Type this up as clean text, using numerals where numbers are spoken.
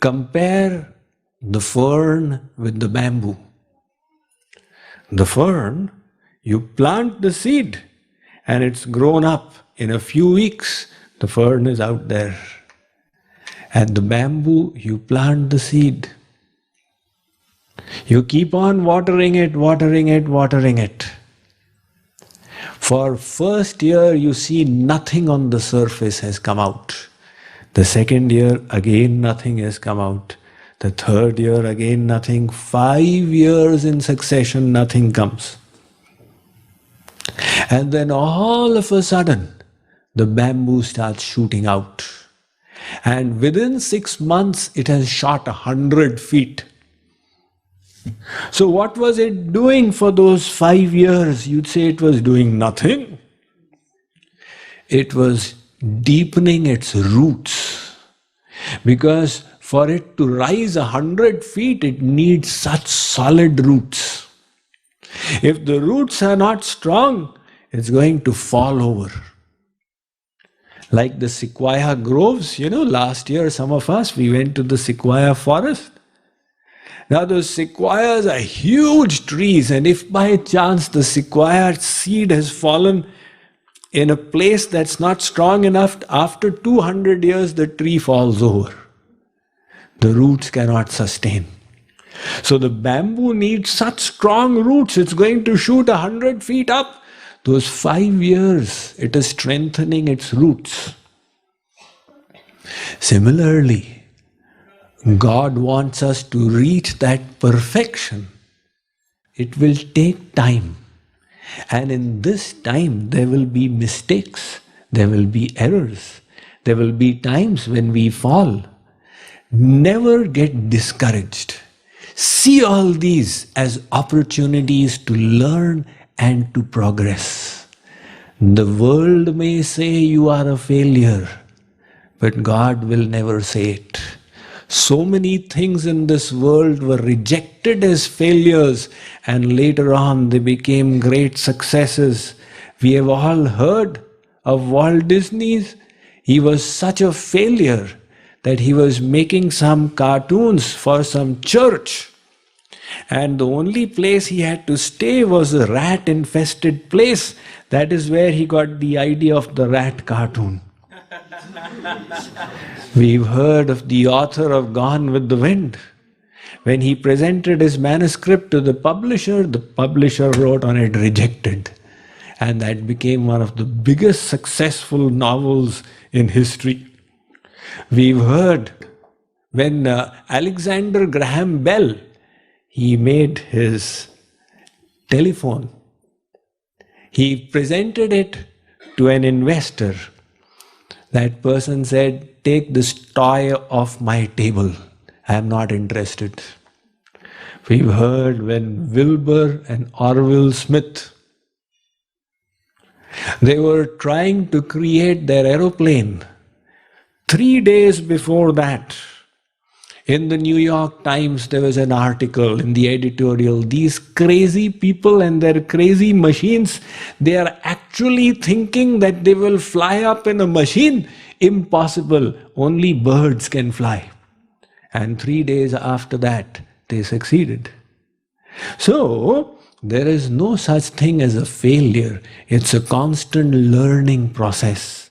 Compare the fern with the bamboo. The fern, you plant the seed and it's grown up. In a few weeks, the fern is out there. And the bamboo, you plant the seed. You keep on watering it, watering it, watering it. For first year, you see nothing on the surface has come out. The second year, again nothing has come out. The third year, again nothing. 5 years in succession, nothing comes. And then all of a sudden, the bamboo starts shooting out. And within 6 months, it has shot 100 feet. So what was it doing for those 5 years? You'd say it was doing nothing. It was deepening its roots. Because for it to rise 100 feet, it needs such solid roots. If the roots are not strong, it's going to fall over. Like the sequoia groves, last year some of us, we went to the sequoia forest. Now those sequoias are huge trees, and if by chance the sequoia seed has fallen in a place that's not strong enough, after 200 years the tree falls over. The roots cannot sustain. So the bamboo needs such strong roots, it's going to shoot 100 feet up. Those 5 years, it is strengthening its roots. Similarly, God wants us to reach that perfection. It will take time. And in this time, there will be mistakes. There will be errors. There will be times when we fall. Never get discouraged. See all these as opportunities to learn and to progress. The world may say you are a failure, but God will never say it. So many things in this world were rejected as failures, and later on they became great successes. We have all heard of Walt Disney. He was such a failure that he was making some cartoons for some church. And the only place he had to stay was a rat-infested place. That is where he got the idea of the rat cartoon. We've heard of the author of Gone with the Wind. When he presented his manuscript to the publisher wrote on it, rejected. And that became one of the biggest successful novels in history. We've heard when Alexander Graham Bell, he made his telephone. He presented it to an investor. That person said, "Take this toy off my table. I am not interested." We've heard when Wilbur and Orville Smith, they were trying to create their aeroplane. 3 days before that, in the New York Times, there was an article in the editorial, these crazy people and their crazy machines, they are actually thinking that they will fly up in a machine. Impossible, only birds can fly. And 3 days after that, they succeeded. So, there is no such thing as a failure. It's a constant learning process.